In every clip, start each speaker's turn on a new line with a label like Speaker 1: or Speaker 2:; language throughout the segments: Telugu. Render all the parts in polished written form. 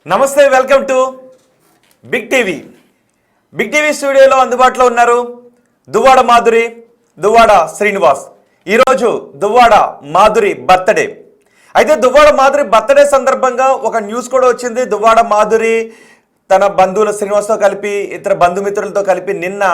Speaker 1: నమస్తే, welcome to Big TV. Big TV స్టూడియోలో అందుబాటులో ఉన్నారు దువ్వాడ మాధురి, దువ్వాడ శ్రీనివాస్. ఈరోజు దువ్వాడ మాధురి బర్త్డే. అయితే దువ్వాడ మాధురి బర్త్డే సందర్భంగా ఒక న్యూస్ కూడా వచ్చింది. దువ్వాడ మాధురి తన బంధువుల శ్రీనివాస్తో కలిపి ఇతర బంధుమిత్రులతో కలిపి నిన్న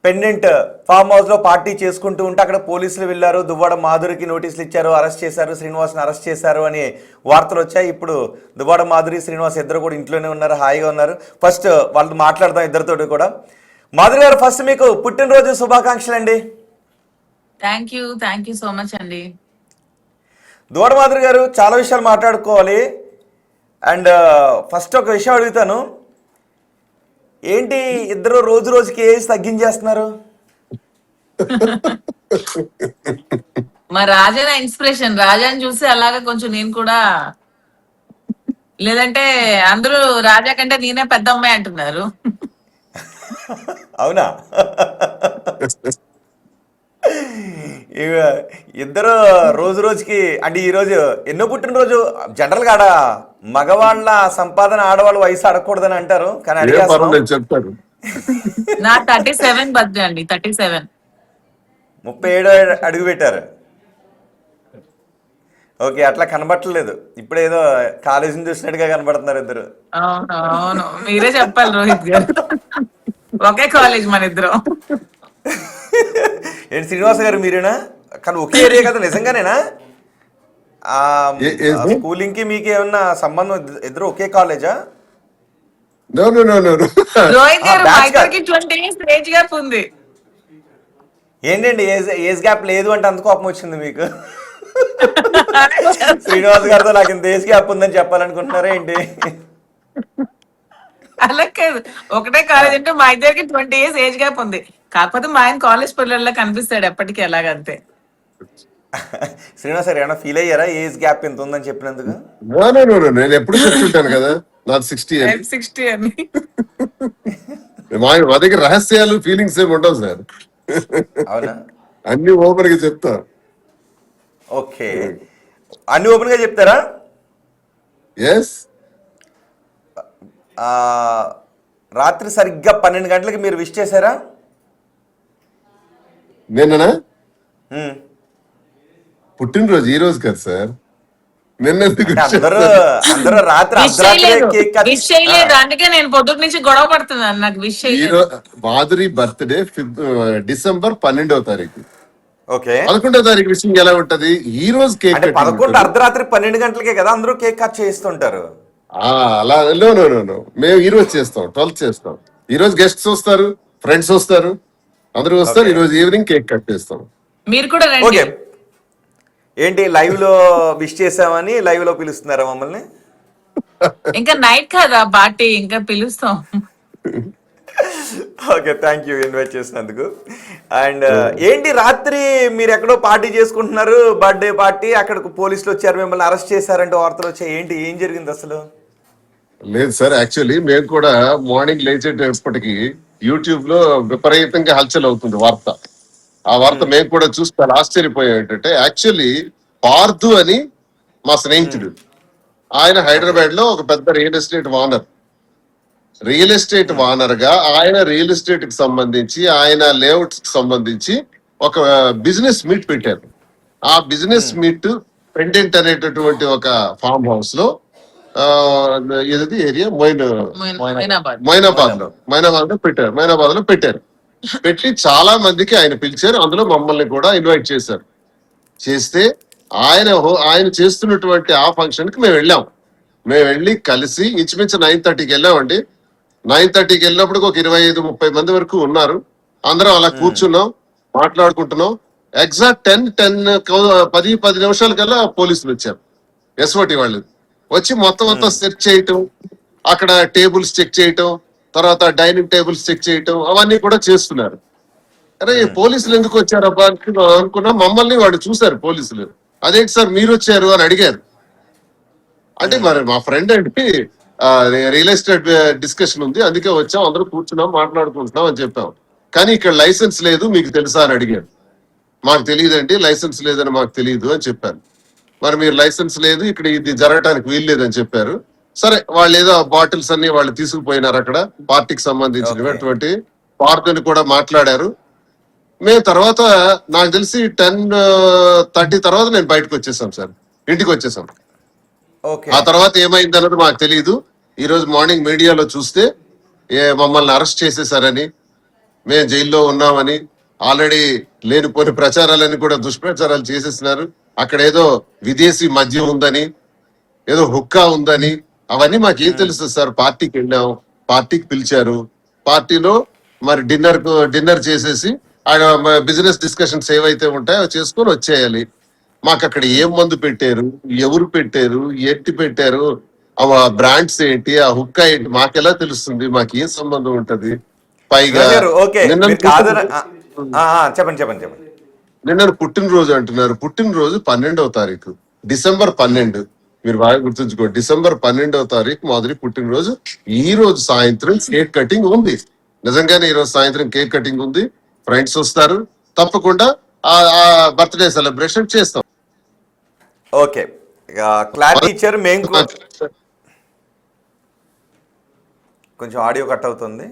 Speaker 1: పెండెంట్ ఫామ్ హౌస్లో పార్టీ చేసుకుంటూ ఉంటే అక్కడ పోలీసులు వెళ్ళారు, దువ్వాడ మాధురికి నోటీసులు ఇచ్చారు, అరెస్ట్ చేశారు, శ్రీనివాస్ని అరెస్ట్ చేశారు అని వార్తలు వచ్చాయి. ఇప్పుడు దువ్వాడ మాధురి శ్రీనివాస్ ఇద్దరు కూడా ఇంట్లోనే ఉన్నారు, హాయిగా ఉన్నారు. ఫస్ట్ వాళ్ళు మాట్లాడదాం ఇద్దరితో కూడా. మాధురి గారు, ఫస్ట్ మీకు పుట్టినరోజు శుభాకాంక్షలు అండి.
Speaker 2: థ్యాంక్ యూ సో మచ్ అండి.
Speaker 1: దువ్వాడ మాధురి గారు, చాలా విషయాలు మాట్లాడుకోవాలి. అండ్ ఫస్ట్ ఒక విషయం అడుగుతాను, ఏంటి ఇద్దరు రోజు రోజుకి ఏజ్ తగ్గించేస్తున్నారు?
Speaker 2: మా రాజా ఇన్స్పిరేషన్, రాజాని చూసి అలాగా కొంచెం నేను కూడా, లేదంటే అందరూ రాజా కంటే నేనే పెద్ద అమ్మాయి అంటున్నారు.
Speaker 1: అవునా? ఇద్దరు రోజు రోజుకి, అంటే ఈరోజు ఎన్నో పుట్టినరోజు? జనరల్ గా మగవాళ్ళ సంపాదన ఆడవాళ్ళ వయసు అడగకూడదని అంటారు, కానీ
Speaker 3: చెప్తారు.
Speaker 2: నా 37 బర్త్డే అండి. 37,
Speaker 1: 37 అడుగు పెట్టారు. ఓకే, అట్లా కనబట్టలేదు. ఇప్పుడు ఏదో కాలేజీని చూసినట్టుగా కనబడుతున్నారు ఇద్దరు.
Speaker 2: అవును, మీరే చెప్పాలి రోహిత్ గారు. ఒకే కాలేజ్ మన ఇద్దరం.
Speaker 1: ఏంటి శ్రీనివాస్ గారు, మీరేనా? కానీ ఒకే ఏరియా కదా, నిజంగానేనా? స్కూలింగ్ కి మీకు ఏమన్నా సంబంధం? ఇద్దరు ఒకే కాలేజా?
Speaker 2: రోహిత్ గారు, మా ఇద్దరికి 20 years ఏజ్ గ్యాప్ ఉంది.
Speaker 1: ఏంటండి ఏజ్ గ్యాప్ లేదు అంటే అంత కోపం వచ్చింది మీకు? శ్రీనివాస్ గారితో నాకు ఇంత ఏజ్ గ్యాప్ ఉందని చెప్పాలనుకుంటున్నారా ఏంటి?
Speaker 2: అలా కాదు, ఒకటే కాలేజ్ అంటే మా ఇద్దరికి 20 years ఏజ్ గ్యాప్ ఉంది. కాకపోతే మా ఆయన కాలేజ్ పిల్లల్లో కనిపిస్తాడు ఎప్పటికీ, ఎలాగంతే.
Speaker 1: శ్రీనివాస్ గారు ఏమైనా ఫీల్ అయ్యారా ఏజ్ గ్యాప్ ఎంత ఉందని చెప్పినందుకు?
Speaker 3: నేను ఎప్పుడు చెప్తుంటాను కదా, నాకు 60
Speaker 2: అని.
Speaker 3: మా దగ్గర రహస్యాలు ఫీలింగ్స్ ఏమి ఉండవు సార్.
Speaker 1: అవునా?
Speaker 3: అన్ని ఓపెన్ గా చెప్తా.
Speaker 1: ఓకే, అన్ని ఓపెన్ గా చెప్తారా?
Speaker 3: ఎస్.
Speaker 1: రాత్రి సరిగ్గా 12 గంటలకి మీరు విష్ చేశారా?
Speaker 3: నిన్ననా? పుట్టినరోజు ఈ రోజు కదా సార్.
Speaker 1: అందరూ రాత్రి
Speaker 2: విష్ చేయలేదు, అందుకే నేను పొద్దుటి నుంచి గొడవ పడుతున్నాను. నాకు విష్ చేయలేదు.
Speaker 3: మాధురి బర్త్డే డిసెంబర్ 12వ తారీఖు.
Speaker 1: ఓకే,
Speaker 3: 11వ తారీఖు విషయం ఎలా ఉంటది? ఈ రోజు కేక్
Speaker 1: 11 అర్ధరాత్రి 12 గంటలకే కదా అందరూ కేక్ కట్ చేస్తుంటారు.
Speaker 3: అలా నో మేము ఈ రోజు చేస్తాం, 12th చేస్తాం. ఈ రోజు గెస్ట్స్ వస్తారు, ఫ్రెండ్స్ వస్తారు, అందరూ వస్తారు. ఈ రోజు ఈవినింగ్ కేక్ కట్ చేస్తాం.
Speaker 2: మీరు కూడా రండి.
Speaker 1: ఓకే, ఏంటి లైవ్ లో విష్ చేసామని లైవ్ లో పిలుస్తున్నారా మమ్మల్ని?
Speaker 2: ఇంకా నైట్ కదా పార్టీ, ఇంకా పిలుస్తాం.
Speaker 1: ఓకే, థ్యాంక్ యూ ఇన్వైట్ చేసినందుకు. అండ్ ఏంటి రాత్రి మీరు ఎక్కడో పార్టీ చేసుకుంటున్నారు, బర్త్డే పార్టీ, అక్కడికి పోలీసులు వచ్చారు, మిమ్మల్ని అరెస్ట్ చేశారంటే వార్తలు వచ్చాయి. ఏంటి, ఏం జరిగింది అసలు?
Speaker 3: లేదు సార్, యాక్చువల్లీ మేము కూడా మార్నింగ్ లేచేటప్పటికి యూట్యూబ్ లో విపరీతంగా హల్చల్ అవుతుంది వార్త. ఆ వార్త మేము కూడా చూస్తే ఆశ్చర్యపోయాం. ఏంటంటే యాక్చువల్లీ పార్థు అని మా స్నేహితుడు, ఆయన హైదరాబాద్ లో ఒక పెద్ద రియల్ ఎస్టేట్ వానర్ గా ఆయన రియల్ ఎస్టేట్ కి సంబంధించి, ఆయన లేఅవుట్స్ కి సంబంధించి ఒక బిజినెస్ మీట్ పెట్టారు. ఆ బిజినెస్ మీట్ పెండెంట్ అనేటటువంటి ఒక ఫామ్ హౌస్ లో, ఏది ఏరియా మైనాబాద్ లో పెట్టారు. పెట్టి చాలా మందికి ఆయన పిలిచారు, అందులో మమ్మల్ని కూడా ఇన్వైట్ చేశారు. చేస్తే ఆయన చేస్తున్నటువంటి ఆ ఫంక్షన్ కి మేము వెళ్ళి కలిసి ఇంచుమించు 9:30కి వెళ్ళామండి. 9:30కి వెళ్ళినప్పుడు ఒక 25-30 మంది వరకు ఉన్నారు. అందరం అలా కూర్చున్నాం, మాట్లాడుకుంటున్నాం. ఎగ్జాక్ట్ 10 నిమిషాలకల్లా పోలీసులు వచ్చారు, ఎస్ఓటి వాళ్ళు వచ్చి మొత్తం అంతా సెర్చ్ చేయటం, అక్కడ టేబుల్స్ చెక్ చేయటం, తర్వాత డైనింగ్ టేబుల్స్ చెక్ చేయటం, అవన్నీ కూడా చేస్తున్నారు. అరే పోలీసులు ఎందుకు వచ్చారబ్బా అనుకున్నా. మమ్మల్ని వాడు చూశారు పోలీసులు. అదేంటి సార్ మీరు వచ్చారు అని అడిగారు. అంటే మరి మా ఫ్రెండ్ అంటే రియల్ ఎస్టేట్ డిస్కషన్ ఉంది, అందుకే వచ్చాం, అందరూ కూర్చున్నాం, మాట్లాడుకుంటున్నాం అని చెప్పాం. కానీ ఇక్కడ లైసెన్స్ లేదు, మీకు తెలుసా అని అడిగారు. మాకు తెలియదండి, లైసెన్స్ లేదని మాకు తెలియదు అని చెప్పాను. మరి మీరు లైసెన్స్ లేదు, ఇక్కడ ఇది జరగటానికి వీలు లేదని చెప్పారు. సరే వాళ్ళు ఏదో బాటిల్స్ అన్ని వాళ్ళు తీసుకుపోయినారు అక్కడ పార్టీకి సంబంధించినటువంటి పార్టీని కూడా మాట్లాడారు. మేము తర్వాత నాకు తెలిసి 10:30 తర్వాత నేను బయటకు వచ్చేసాం సార్, ఇంటికి వచ్చేసాం.
Speaker 1: ఓకే
Speaker 3: ఆ తర్వాత ఏమైంది అన్నది మాకు తెలియదు. ఈ రోజు మార్నింగ్ మీడియాలో చూస్తే మమ్మల్ని అరెస్ట్ చేసేసారని, మేము జైల్లో ఉన్నామని, ఆల్రెడీ లేనిపోని ప్రచారాలని కూడా దుష్ప్రచారాలు చేసేసినారు. అక్కడ ఏదో విదేశీ మద్యం ఉందని, ఏదో హుక్కా ఉందని, అవన్నీ మాకేం తెలుసు సార్. పార్టీకి వెళ్ళాం, పార్టీకి పిలిచారు, పార్టీలో మరి డిన్నర్ చేసేసి బిజినెస్ డిస్కషన్స్ ఏవైతే ఉంటాయో అవి చేసుకొని వచ్చేయాలి. మాకు అక్కడ ఏం మందు పెట్టారు, ఎవరు పెట్టారు, ఎట్టి పెట్టారు, ఆ బ్రాండ్స్ ఏంటి, ఆ హుక్కా ఏంటి మాకెలా తెలుస్తుంది? మాకు ఏం సంబంధం ఉంటది? పైగా
Speaker 1: ఓకే
Speaker 3: నిన్న
Speaker 1: మీరు కాదని చెప్పండి చెప్పండి చెప్పండి.
Speaker 3: నిన్న పుట్టినరోజు అంటున్నారు. పుట్టినరోజు 12వ తారీఖు, డిసెంబర్ 12. మీరు బాగా గుర్తుంచుకోండి, డిసెంబర్ 12వ తారీఖు మాధురి పుట్టినరోజు. ఈ రోజు సాయంత్రం కేక్ కటింగ్ ఉంది. నిజంగానే ఈ రోజు సాయంత్రం కేక్ కటింగ్ ఉంది. ఫ్రెండ్స్ వస్తారు, తప్పకుండా ఆ బర్త్డే సెలబ్రేషన్ చేస్తాం.
Speaker 1: ఓకే క్లారిటీ ఇచ్చారు. మేము కొంచెం ఆడియో కట్ అవుతుంది.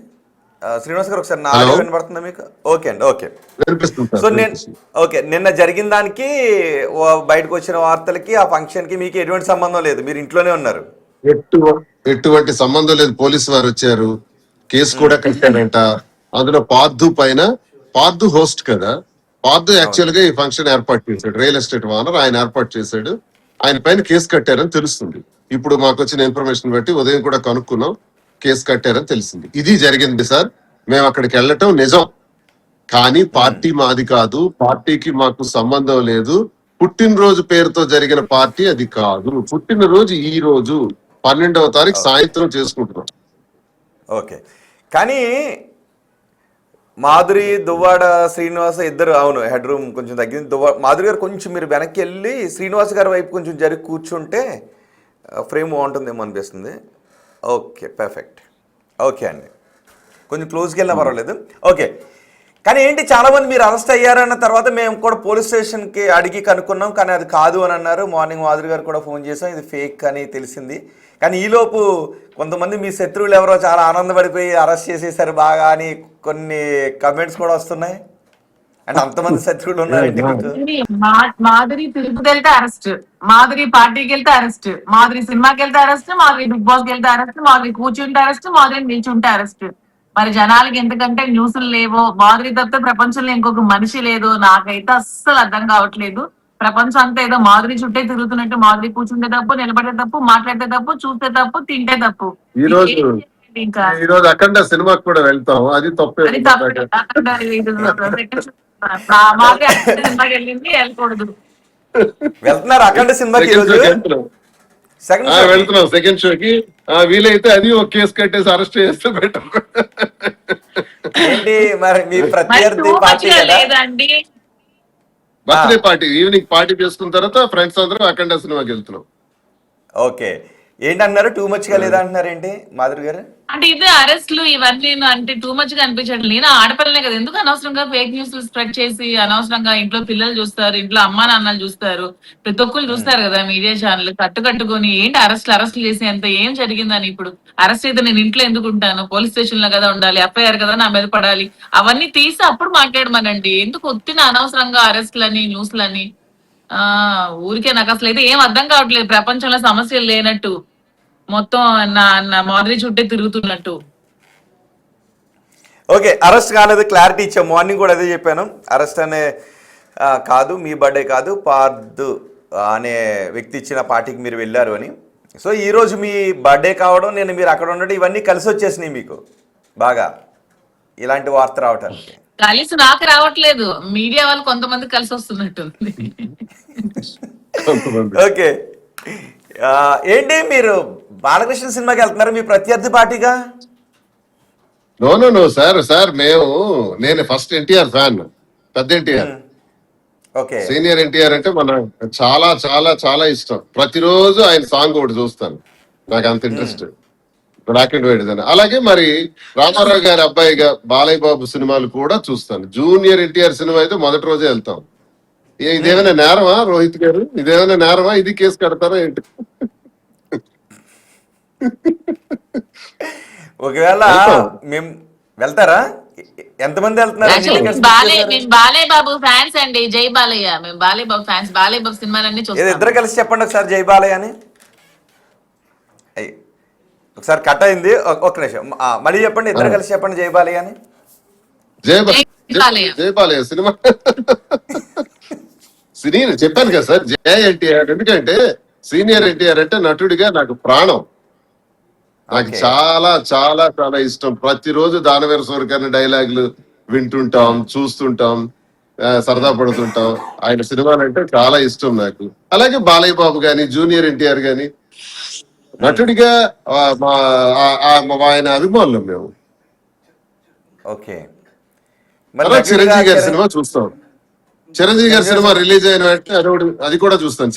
Speaker 1: శ్రీనివాస్ గారు ఒకసారి నా ఆడియో వినబడుతుందా మీకు? ఓకే అండి, ఓకే. సో నిన్న జరిగిన దానికి బయటకు వచ్చిన వార్తలకి ఆ ఫంక్షన్ కి మీకు ఎటువంటి సంబంధం లేదు, మీరు ఇంట్లోనే ఉన్నారు.
Speaker 3: ఎటువంటి సంబంధం లేదు. పోలీసు వారు వచ్చారు, కేసు కూడా కట్టారంట. అందులో పార్థు పైన, పార్థు హోస్ట్ కదా, పార్థు యాక్చువల్ గా ఈ ఫంక్షన్ ఏర్పాటు చేశాడు, రియల్ ఎస్టేట్ ఓనర్ ఆయన ఏర్పాటు చేశాడు. ఆయన పైన కేసు కట్టారని తెలుస్తుంది. ఇప్పుడు మాకు వచ్చిన ఇన్ఫర్మేషన్ బట్టి ఉదయం కూడా కనుక్కున్నాం, కేసు కట్టారని తెలిసింది. ఇది జరిగింది సార్. మేము అక్కడికి వెళ్ళటం నిజం, కానీ పార్టీ మాది కాదు, పార్టీకి మాకు సంబంధం లేదు. పుట్టినరోజు పేరుతో జరిగిన పార్టీ అది కాదు. పుట్టినరోజు ఈ రోజు 12వ తారీఖు సాయంత్రం చేసుకుంటున్నాం.
Speaker 1: ఓకే, కానీ మాధురి, దువ్వాడ శ్రీనివాస్ ఇద్దరు, అవును హెడ్ రూమ్ కొంచెం తగ్గింది. మాధురి గారు కొంచెం మీరు వెనక్కి వెళ్ళి శ్రీనివాస్ గారి వైపు కొంచెం జరిగి కూర్చుంటే ఫ్రేమ్ బాగుంటుందేమో అనిపిస్తుంది. Okay perfect. ఓకే అండి, కొంచెం క్లోజ్కి వెళ్ళినా పర్వాలేదు. ఓకే, కానీ ఏంటి చాలామంది మీరు అరెస్ట్ అయ్యారన్న తర్వాత మేము కూడా పోలీస్ స్టేషన్కి అడిగి కనుక్కున్నాం, కానీ అది కాదు అని అన్నారు. మార్నింగ్ మాధురి గారు కూడా ఫోన్ చేసాం, ఇది ఫేక్ అని తెలిసింది. కానీ ఈలోపు కొంతమంది మీ శత్రువులు ఎవరో చాలా ఆనందపడిపోయి అరెస్ట్ చేసేసారు బాగా అని కొన్ని కమెంట్స్ కూడా వస్తున్నాయి. అంటే అంతమంది శత్రువులు ఉన్నారండి మీకు?
Speaker 2: మాధురి తిరుపతి వెళ్తే అరెస్ట్, మాధురి పార్టీకి వెళ్తే అరెస్ట్, మాధురి సినిమాకి వెళ్తే అరెస్ట్, మాధురి బిగ్ బాస్ కి వెళ్తే అరెస్ట్, మాధురి కూర్చుంటే అరెస్ట్, మాధురి నిల్చుంటే అరెస్ట్. మరి జనాలకి ఎందుకంటే న్యూస్లు లేవో, మాధురి తప్ప ప్రపంచంలో ఇంకొక మనిషి లేదు, నాకైతే అస్సలు అర్థం కావట్లేదు. ప్రపంచం అంతా ఏదో మాధురి చుట్టే తిరుగుతున్నట్టు, మాధురి కూర్చుంటే తప్పు, నిలబడే తప్పు, మాట్లాడితే తప్పు, చూస్తే తప్పు, తింటే తప్పు.
Speaker 3: ఇంకా ఈ రోజు అఖండ సినిమాకి కూడా వెళ్తాం, అది తప్పే.
Speaker 2: అది తప్పు. సినిమాకి వెళ్ళింది, వెళ్ళకూడదు.
Speaker 1: వెళ్తున్నారు అఖండ సినిమాకి
Speaker 3: వెళ్తున్నాం సెకండ్ షోకి. వీలైతే అది ఒక కేసు కట్టేసి అరెస్ట్ చేస్తే బెటర్.
Speaker 1: ఏంటి మరి మీ ప్రత్యర్థి పార్టీ
Speaker 2: లేదండి,
Speaker 3: బర్త్డే పార్టీ, ఈవినింగ్ పార్టీ చేసుకున్న తర్వాత ఫ్రెండ్స్ అందరూ అఖండ సినిమాకి వెళ్తున్నాం.
Speaker 1: ఓకే, ఏంటన్నారు? టూ మచ్ గా లేదా అంటున్నారు ఏంటి మాధురి గారు?
Speaker 2: అంటే ఇదే అరెస్ట్లు ఇవన్నీ అంటే టూ మచ్ గా అనిపించట్లేదు. నేను ఆడపిల్లనే కదా, ఎందుకు అనవసరంగా ఫేక్ న్యూస్ స్ప్రెడ్ చేసి అనవసరంగా ఇంట్లో పిల్లలు చూస్తారు, ఇంట్లో అమ్మా నాన్నలు చూస్తారు, ప్రతి ఒక్కరు చూస్తారు కదా మీడియా ఛానల్. కట్టుకొని ఏంటి అరెస్ట్లు చేసి అంత ఏం జరిగిందని. ఇప్పుడు అరెస్ట్ అయితే నేను ఇంట్లో ఎందుకు ఉంటాను? పోలీస్ స్టేషన్ లో కదా ఉండాలి, ఎఫ్ఐఆర్ కదా నా మీద పడాలి. అవన్నీ తీసి అప్పుడు మాట్లాడమనండి. ఎందుకు ఒత్తిన అనవసరంగా అరెస్ట్లని న్యూస్లని. ఊరికే నాకు అసలు అయితే ఏం అర్థం కావట్లేదు. ప్రపంచంలో సమస్యలు లేనట్టు, మొత్తం నా మాదిరి చుట్టే తిరుగుతున్నట్టు.
Speaker 1: ఓకే, అరెస్ట్ కాలేదు, క్లారిటీ ఇచ్చాం. మార్నింగ్ కూడా అదే చెప్పాను, అరెస్ట్ అనే కాదు, మీ బర్త్డే కాదు, పార్దు అనే వ్యక్తి ఇచ్చిన పార్టీకి మీరు వెళ్ళారు అని. సో ఈరోజు మీ బర్త్డే కావడం, నేను మీరు అక్కడ ఉండడం, ఇవన్నీ కలిసి వచ్చేసినాయి మీకు బాగా, ఇలాంటి వార్త రావటానికి.
Speaker 2: కలిసి నాకు రావట్లేదు, మీడియా వాళ్ళు కొంతమంది కలిసి వస్తున్నట్టుంది.
Speaker 1: ఓకే, ఏంటి మీరు బాలకృష్ణ సినిమాకి వెళ్తున్నారు మీ ప్రత్యర్థి పార్టీగా?
Speaker 3: నో సార్ నేను ఫస్ట్ ఎన్టీఆర్ ఫ్యాన్, పెద్ద ఎన్టీఆర్.
Speaker 1: ఓకే,
Speaker 3: సీనియర్ ఎన్టీఆర్ అంటే మన చాలా చాలా చాలా ఇష్టం. ప్రతిరోజు ఆయన సాంగ్ ఒకటి చూస్తాను, నాకు అంత ఇంట్రెస్ట్. బ్లాక్ అండ్ వైట్ అని. అలాగే మరి రామారావు గారి అబ్బాయిగా బాలయ్య బాబు సినిమాలు కూడా చూస్తాను. జూనియర్ ఎన్టీఆర్ సినిమా అయితే మొదటి రోజే వెళ్తాం. ఇదేమైనా నేరమా రోహిత్ గారు? ఇదేమైనా నేరమా? ఇది కేసు కడతారా ఏంటి?
Speaker 1: ఒకవేళ
Speaker 3: వెళ్తాం.
Speaker 1: మేము వెళ్తారా? ఎంతమంది వెళ్తున్నారు? ఎన్ని
Speaker 2: యాక్చువల్లీ
Speaker 1: tickets book చేశారు?
Speaker 2: మేము బాలయ్య బాబు ఫ్యాన్స్ అండి. జై బాలయ్య. మేము బాలయ్య బాబు ఫ్యాన్స్. బాలయ్య బాబు సినిమాలన్నీ
Speaker 1: ఏదో
Speaker 2: చూస్తాం.
Speaker 1: ఇద్దరు కలిసి చెప్పండి ఒకసారి జై బాలయ్య అని. ఒకసారి కట్ అయింది, ఒక్క నిమిషం మళ్ళీ చెప్పండి, ఇద్దరు కలిసి చెప్పండి జై బాలయ్య అని.
Speaker 3: జయపాలయ్య సినిమా సినీ చెప్పాను కదా సార్, జయ ఎన్టీఆర్. ఎందుకంటే సీనియర్ ఎన్టీఆర్ అంటే నటుడిగా నాకు ప్రాణం. నాకు
Speaker 1: Okay.
Speaker 3: చాలా చాలా చాలా ఇష్టం. ప్రతిరోజు దానవీర సూరకర్ణ డైలాగులు వింటుంటాం, చూస్తుంటాం, సరదా పడుతుంటాం. ఆయన సినిమాలు అంటే చాలా ఇష్టం నాకు. అలాగే బాలయ్య బాబు గాని, జూనియర్ ఎన్టీఆర్ గాని నటుడిగా ఆయన అభిమానులం మేము.
Speaker 1: ఓకే.
Speaker 3: చిరంజీవి గారి సినిమా చూస్తాం. చిరంజీవి గారి సినిమా రిలీజ్ అయిన వెంటనే అది కూడా చూస్తాం.